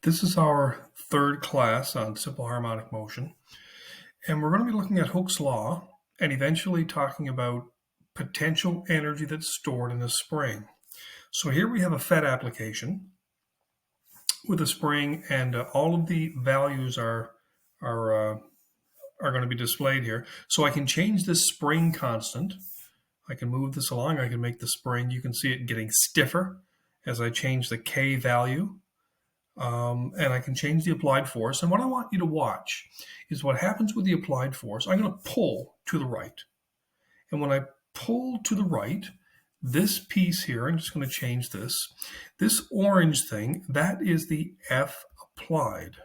This is our third class on simple harmonic motion, and we're going to be looking at Hooke's law and eventually talking about potential energy that's stored in a spring. So here we have a FET application with a spring, and all of the values are going to be displayed here. So I can change this spring constant. I can move this along. I can make the spring. You can see it getting stiffer as I change the K value. And I can change the applied force. And what I want you to watch is what happens with the applied force. I'm going to pull to the right. And when I pull to the right, this piece here, I'm just going to change this. This orange thing, that is the F applied.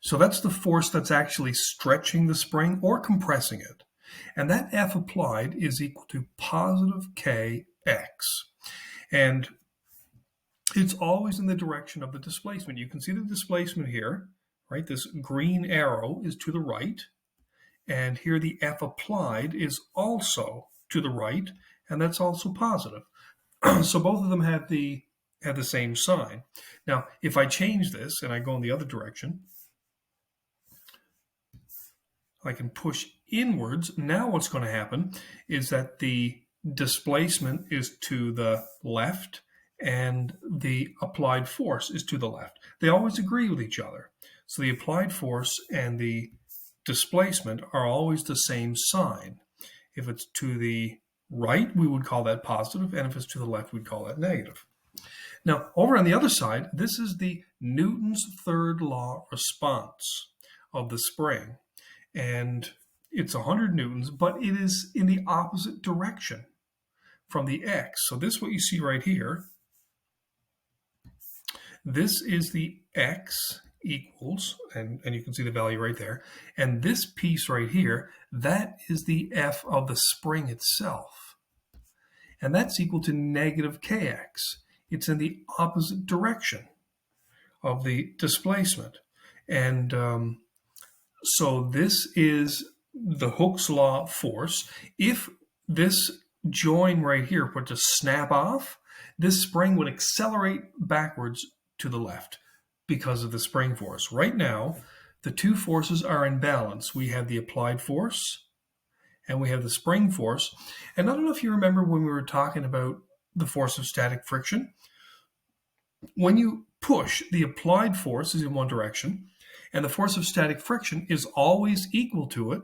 So that's the force that's actually stretching the spring or compressing it. And that F applied is equal to positive Kx. And it's always in the direction of the displacement. You can see the displacement here, right? This green arrow is to the right. And here the F applied is also to the right, and that's also positive. So both of them have the same sign. Now, if I change this and I go in the other direction, I can push inwards. Now what's going to happen is that the displacement is to the left and the applied force is to the left. They always agree with each other. So the applied force and the displacement are always the same sign. If it's to the right, we would call that positive, and if it's to the left, we'd call that negative. Now, over on the other side, this is the Newton's third law response of the spring. And it's 100 newtons, but it is in the opposite direction from the X. So this is what you see right here. This is the X equals, and you can see the value right there. And this piece right here, that is the F of the spring itself. And that's equal to negative Kx. It's in the opposite direction of the displacement. And so this is the Hooke's law force. If this join right here were to snap off, this spring would accelerate backwards to the left because of the spring force. Right now, the two forces are in balance. We have the applied force and we have the spring force. And I don't know if you remember when we were talking about the force of static friction. When you push, the applied force is in one direction, and the force of static friction is always equal to it,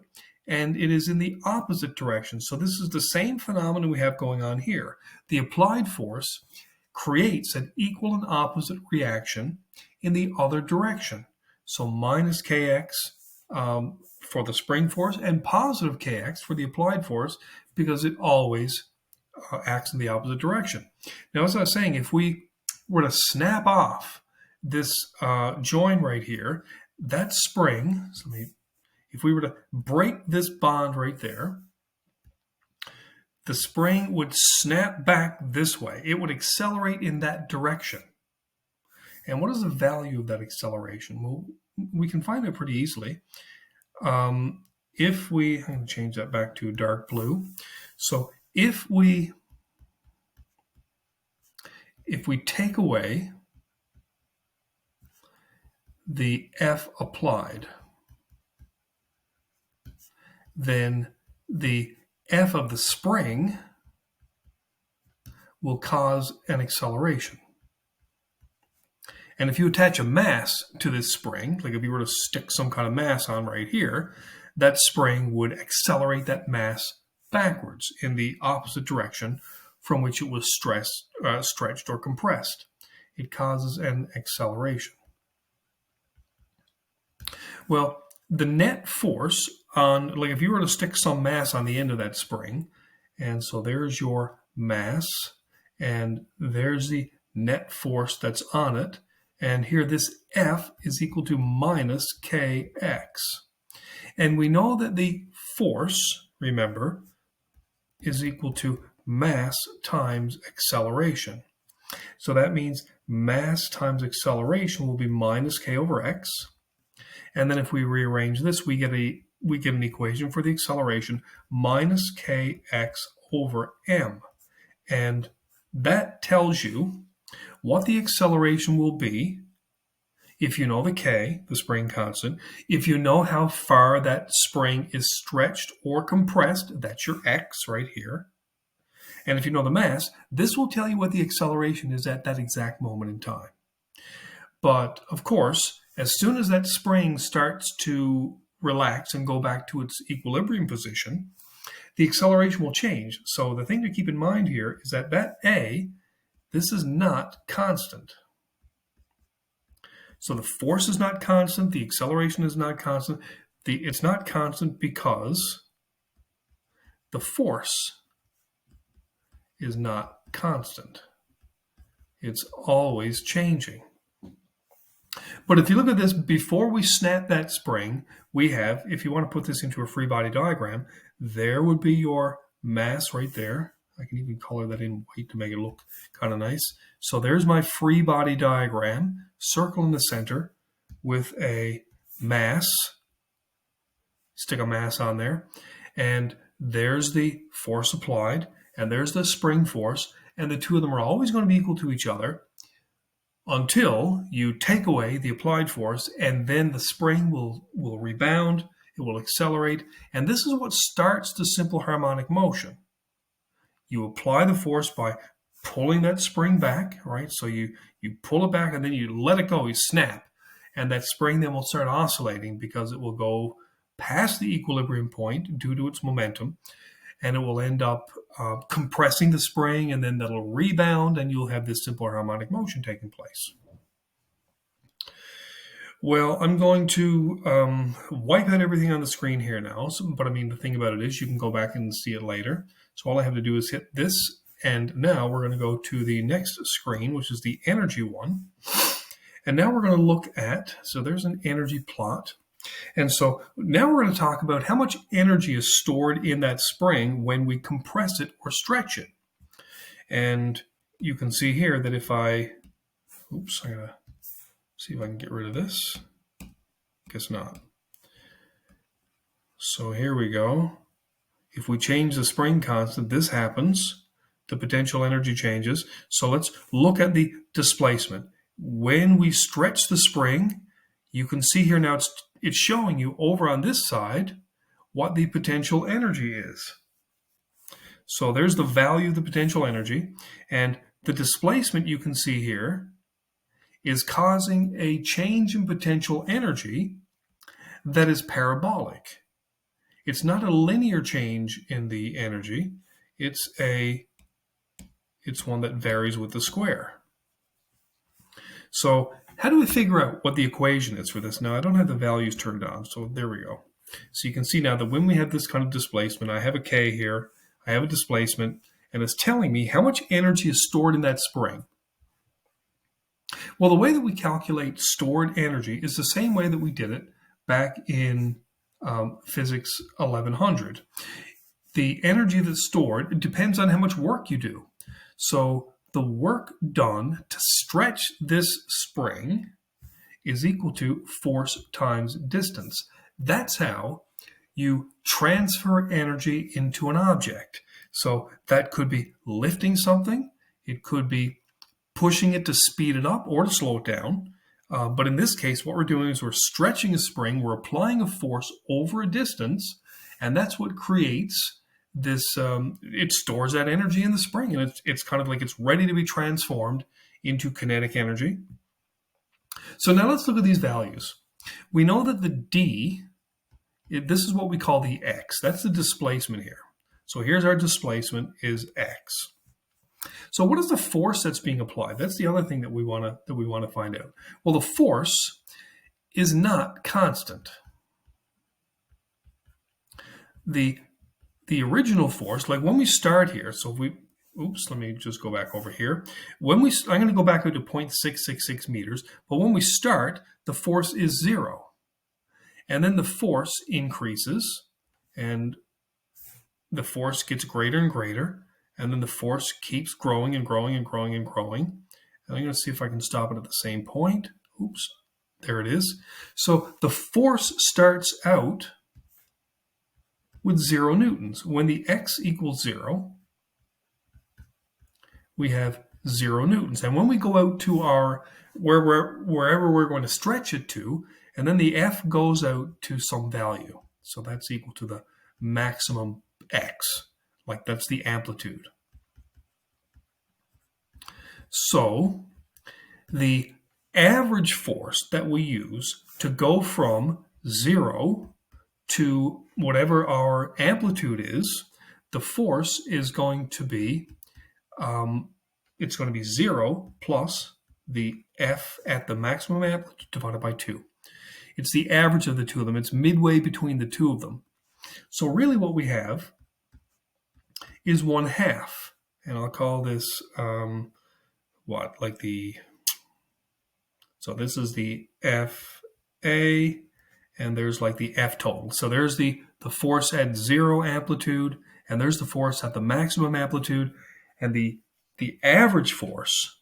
and it is in the opposite direction. So this is the same phenomenon we have going on here. The applied force creates an equal and opposite reaction in the other direction. So minus Kx for the spring force and positive Kx for the applied force, because it always acts in the opposite direction. Now, as I was saying, if we were to snap off this join right here, that spring, if we were to break this bond right there, the spring would snap back this way. It would accelerate in that direction. And what is the value of that acceleration? Well, we can find it pretty easily. I'm going to change that back to dark blue. So if we take away the F applied, then the F of the spring will cause an acceleration. And if you attach a mass to this spring, like if you were to stick some kind of mass on right here, that spring would accelerate that mass backwards in the opposite direction from which it was stretched or compressed. It causes an acceleration. Well, the net force on, like if you were to stick some mass on the end of that spring, and so there's your mass, and there's the net force that's on it, and here this F is equal to minus Kx. And we know that the force, remember, is equal to mass times acceleration. So that means mass times acceleration will be minus K over X. And then if we rearrange this, we get an equation for the acceleration, minus Kx over m. And that tells you what the acceleration will be if you know the K, the spring constant, if you know how far that spring is stretched or compressed, that's your X right here. And if you know the mass, this will tell you what the acceleration is at that exact moment in time. But of course, as soon as that spring starts to relax and go back to its equilibrium position, the acceleration will change. So the thing to keep in mind here is that A, this is not constant. So the force is not constant, the acceleration is not constant. It's not constant because the force is not constant. It's always changing. But if you look at this, before we snap that spring, we have, if you want to put this into a free body diagram, there would be your mass right there. I can even color that in white to make it look kind of nice. So there's my free body diagram, circle in the center with a mass. Stick a mass on there. And there's the force applied, and there's the spring force, and the two of them are always going to be equal to each other until you take away the applied force, and then the spring will rebound, it will accelerate, and this is what starts the simple harmonic motion. You apply the force by pulling that spring back, right? So you pull it back and then you let it go, you snap, and that spring then will start oscillating because it will go past the equilibrium point due to its momentum, and it will end up compressing the spring, and then that'll rebound, and you'll have this simple harmonic motion taking place. Well, I'm going to wipe out everything on the screen here now, but I mean, the thing about it is you can go back and see it later. So all I have to do is hit this, and now we're going to go to the next screen, which is the energy one. And now we're going to look at, so there's an energy plot. And so now we're going to talk about how much energy is stored in that spring when we compress it or stretch it. And you can see here that if I got to see if I can get rid of this. Guess not. So here we go. If we change the spring constant, this happens. The potential energy changes. So let's look at the displacement. When we stretch the spring, you can see here now it's showing you over on this side what the potential energy is. So there's the value of the potential energy, and the displacement you can see here is causing a change in potential energy that is parabolic. It's not a linear change in the energy, it's one that varies with the square. So how do we figure out what the equation is for this? Now, I don't have the values turned on, so there we go. So you can see now that when we have this kind of displacement, I have a K here, I have a displacement, and it's telling me how much energy is stored in that spring. Well, the way that we calculate stored energy is the same way that we did it back in Physics 1100. The energy that's stored depends on how much work you do. So the work done to stretch this spring is equal to force times distance. That's how you transfer energy into an object. So that could be lifting something, it could be pushing it to speed it up or to slow it down. But in this case, what we're doing is we're stretching a spring, we're applying a force over a distance, and that's what creates this, it stores that energy in the spring, and it's kind of like it's ready to be transformed into kinetic energy. So now let's look at these values. We know that the D, this is what we call the X. That's the displacement here. So here's our displacement is X. So what is the force that's being applied? That's the other thing that we want to find out. Well, the force is not constant. The original force, like when we start here, so if we, let me just go back over here. I'm going to go back to 0.666 meters, but when we start, the force is 0. And then the force increases, and the force gets greater and greater, and then the force keeps growing and growing and growing and growing. And I'm going to see if I can stop it at the same point. There it is. So the force starts out with 0 newtons. When the X equals 0, we have 0 newtons. And when we go out to our wherever we're going to stretch it to, and then the F goes out to some value. So that's equal to the maximum X, like that's the amplitude. So the average force that we use to go from 0 to whatever our amplitude is, the force is going to be, it's going to be 0 plus the F at the maximum amplitude divided by 2. It's the average of the two of them. It's midway between the two of them. So really what we have is 1/2. And I'll call this, so this is the FA, and there's like the F total. So there's the force at 0 amplitude, and there's the force at the maximum amplitude, and the average force,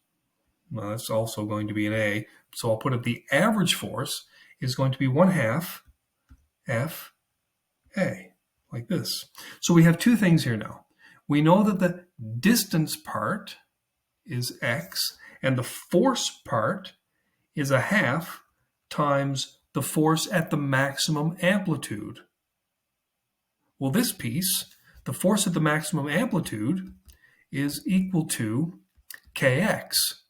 well, that's also going to be an A. So I'll put it, the average force is going to be 1/2 FA, like this. So we have two things here now. We know that the distance part is X, and the force part is 1/2 times the force at the maximum amplitude. Well, this piece, the force at the maximum amplitude, is equal to kx.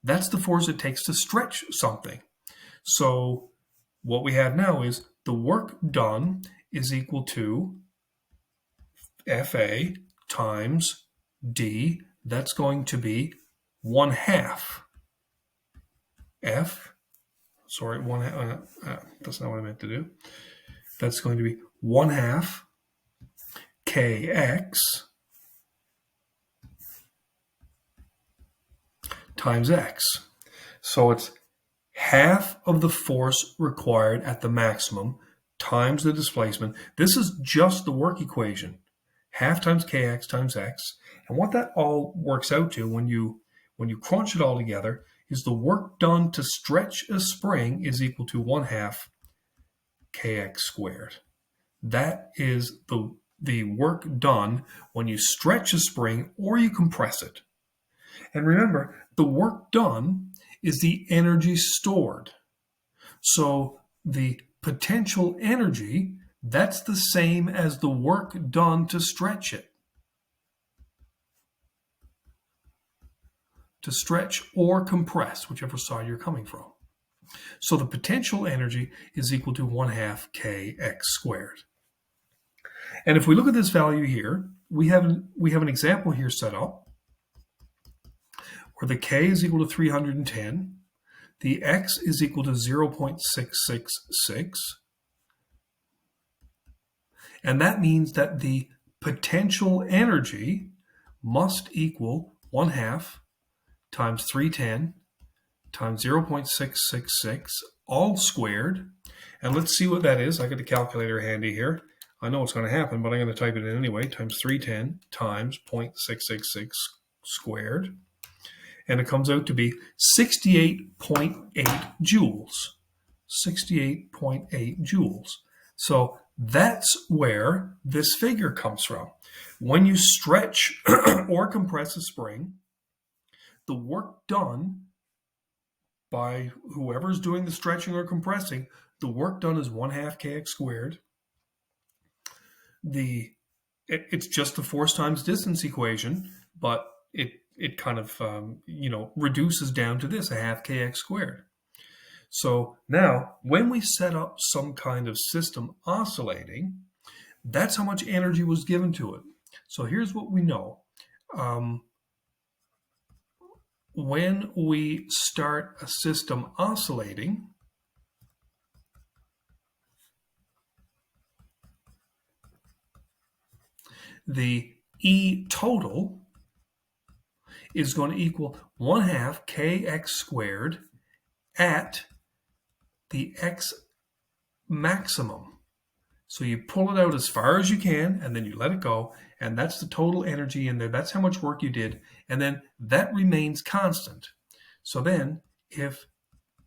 That's the force it takes to stretch something. So what we have now is the work done is equal to FA times D. That's going to be 1/2 F. Sorry, that's not what I meant to do. That's going to be 1/2 kx times x. So it's half of the force required at the maximum times the displacement. This is just the work equation. 1/2 times kx times x. And what that all works out to when you crunch it all together is the work done to stretch a spring is equal to 1/2 kx squared. That is the work done when you stretch a spring or you compress it. And remember, the work done is the energy stored. So the potential energy, that's the same as the work done to stretch it. To stretch or compress, whichever side you're coming from. So the potential energy is equal to 1/2 kx squared. And if we look at this value here, we have an example here set up where the k is equal to 310, the x is equal to 0.666, and that means that the potential energy must equal 1/2 times 310 times 0.666 all squared. And let's see what that is. I got the calculator handy here. I know what's going to happen, but I'm going to type it in anyway. Times 310 times 0.666 squared. And it comes out to be 68.8 joules. 68.8 joules. So that's where this figure comes from. When you stretch or compress a spring, the work done by whoever's doing the stretching or compressing, the work done is 1/2 kx squared. It's just the force times distance equation, but it kind of reduces down to this, 1/2 kx squared. So now, when we set up some kind of system oscillating, that's how much energy was given to it. So here's what we know. When we start a system oscillating, the E total is going to equal 1/2 kx squared at the x maximum. So you pull it out as far as you can, and then you let it go, and that's the total energy in there. That's how much work you did, and then that remains constant. So then, if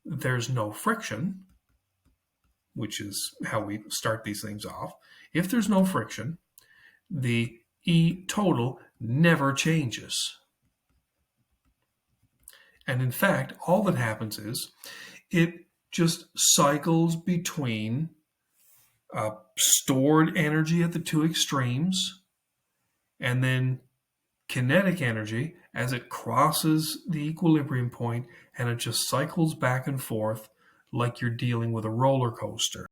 there's no friction, which is how we start these things off, if there's no friction, the E total never changes. And in fact, all that happens is it just cycles between stored energy at the two extremes and then kinetic energy as it crosses the equilibrium point, and it just cycles back and forth like you're dealing with a roller coaster.